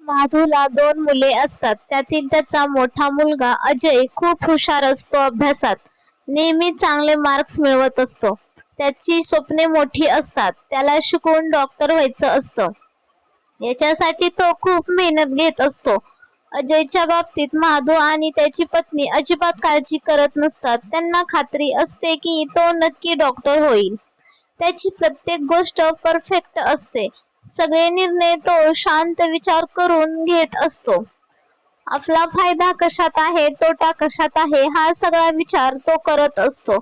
माधूला 2 मुले असतात. त्यातील त्याचा मोठा मुलगा अजय खूप हुशार असतो अभ्यासात. नेहमी चांगले मार्क्स मिळवत असतो. त्याची स्वप्ने मोठी असतात. त्याला शिकून डॉक्टर व्हायचं असतं. याच्यासाठी तो खूप मेहनत घेत असतो. अजयच्या बाबतीत माधू आणि त्याची पत्नी अजिबात काळजी करत नसतात. त्यांना खात्री असते की तो नक्की डॉक्टर होईल. त्याची प्रत्येक गोष्ट परफेक्ट असते. सगळे निर्णय तो शांत विचार करून घेत असतो. आपला फायदा कशात आहे, तोटा कशात आहे, हा सगळा विचार तो करत असतो.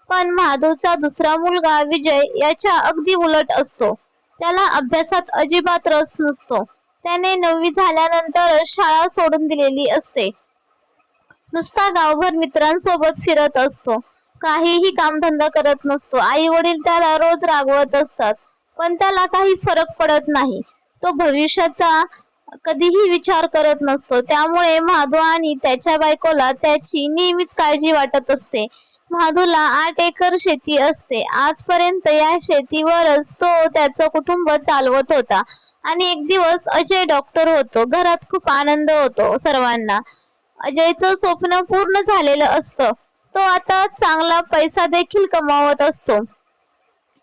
पण माधवचा दुसरा मुलगा विजय याच्या अगदी उलट असतो. त्याला अभ्यासात अजिबात रस नसतो. त्याने 9वी झाल्यानंतर शाळा सोडून दिलेली असते. नुसता गावभर मित्रांसोबत फिरत असतो. काहीही कामधंदा करत नसतो. आई वडील त्याला रोज रागवत असतात, पण त्याला काही फरक पडत नाही. तो भविष्याचा कधीही विचार करत नसतो. त्यामुळे माधव आणि त्याच्या बायकोला त्याची नेहमीच काळजी वाटत असते. माधवला 8 एकर शेती असते. आजपर्यंत या शेतीवरच तो त्याचं कुटुंब चालवत होता. आणि एक दिवस अजय डॉक्टर होतो. घरात खूप आनंद होतो सर्वांना. अजयचं स्वप्न पूर्ण झालेलं असतं. तो आता चांगला पैसा देखील कमावत असतो.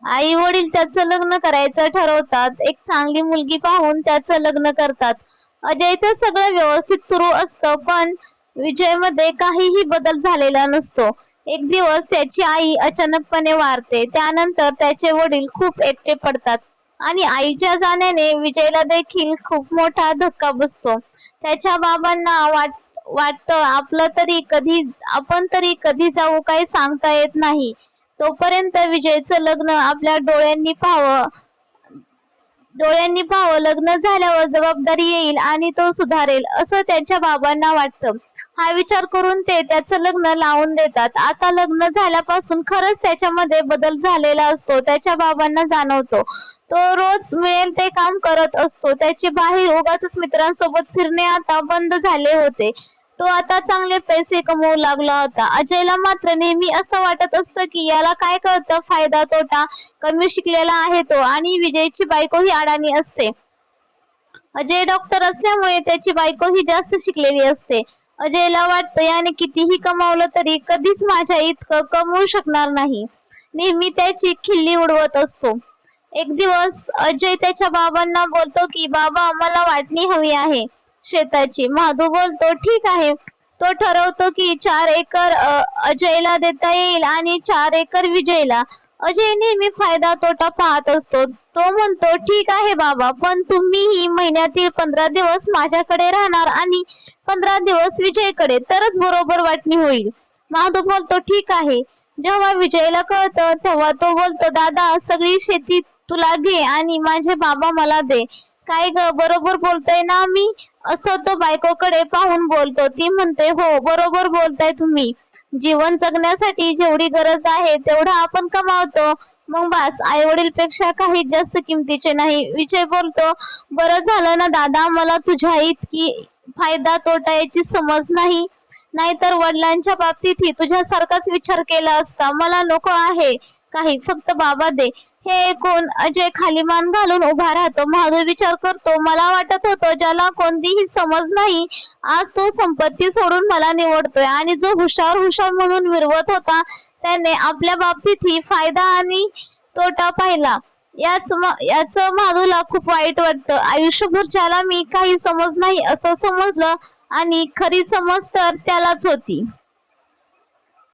आई वडील त्याचं लग्न करायचं ठरवतात. एक चांगली मुलगी पाहून त्याचं लग्न करतात. अजयचं सगळं व्यवस्थित सुरू असतं, पण विजयमध्ये काहीही बदल झालेला नसतो. एक दिवस त्याची आई अचानकपणे वारते. त्यानंतर त्याचे वडील खूप एकटे पडतात आणि आईच्या जाण्याने विजयला देखील खूप मोठा धक्का बसतो. त्याच्या बाबांना वाटतं आपण तरी कधी जाऊ, काही सांगता येत नाही. तोपर्यंत विजयचं लग्न आपल्या डोळ्यांनी पाहावं. लग्न झाल्यावर जबाबदारी येईल आणि तो सुधारेल असं त्याच्या बाबांना वाटतं. हा विचार करून ते त्याचं लग्न लावून देतात. आता लग्न झाल्यापासून खरंच त्याच्यामध्ये बदल झालेला असतो. त्याच्या बाबांना जाणवतो. तो रोज मिळेल ते काम करत असतो. त्याचे बाहेर उगाचच मित्रांसोबत फिरणे आता बंद झाले होते. तो आता चांगले पैसे कमवू लागला होता. अजयला मात्र नेहमी असं वाटत असतं की याला काय कळतं, फायदा तोटा. कमी शिकलेला आहे तो आणि विजयची बायको ही अडाणी असते. अजय डॉक्टर असल्यामुळे त्याची बायको ही जास्त शिकलेली असते. अजयला वाटतं याने कितीही कमावलं तरी कधीच माझ्या इतकं कमवू शकणार नाही. नेहमी त्याची खिल्ली उडवत असतो. एक दिवस अजय त्याच्या बाबांना बोलतो की बाबा, मला वाटणी हवी आहे शेताची. माधव बोलतो ठीक आहे. तो ठरवतो की 4 एकर अजयला देता येईल आणि 4 एकर विजयला. अजय नेहमी फायदा तोटा पाहत असतो. तो म्हणतो ठीक आहे बाबा, पण तुम्हीही महिन्यातील 15 दिवस माझ्याकडे राहणार आणि 15 दिवस विजयकडे, तरच बरोबर वाटणी होईल. माधव बोलतो ठीक आहे. जेव्हा विजयला कळतं तेव्हा तो बोलतो दादा, सगळी शेती तुला घे आणि माझे बाबा मला दे. काय ग, बरोबर बोलतोय ना मी, असं तो बायकोकडे पाहून बोलतो. ती म्हणते हो, बरोबर बोलताय तुम्ही. जीवन जगण्यासाठी जेवढी गरज आहे तेवढा आपण कमावतो, मग बस. आई वडील पेक्षा काही जास्त किमतीचे नाही. विजय बोलतो बरं झालं ना दादा, मला तुझ्या इतकी फायदा तोटा याची समज नाही. नाहीतर वडिलांच्या बाबतीतही तुझ्यासारखाच विचार केला असता. मला नको आहे काही, फक्त बाबा दे. हे ऐकून अजय खाली मान घालून उभा राहतो. माधव विचार करतो, मला वाटत होतं ज्याला कोणतीही समज नाही, आज तो संपत्ती सोडून मला निवडतोय. आणि जो हुशार म्हणून मिरवत होता त्याने आपल्या बाबतीतही फायदा आणि तोटा पाहिला. याच माधवला खूप वाईट वाटतं. आयुष्यभर ज्याला मी काही समज नाही असं समजलं आणि खरी समज तर त्यालाच होती.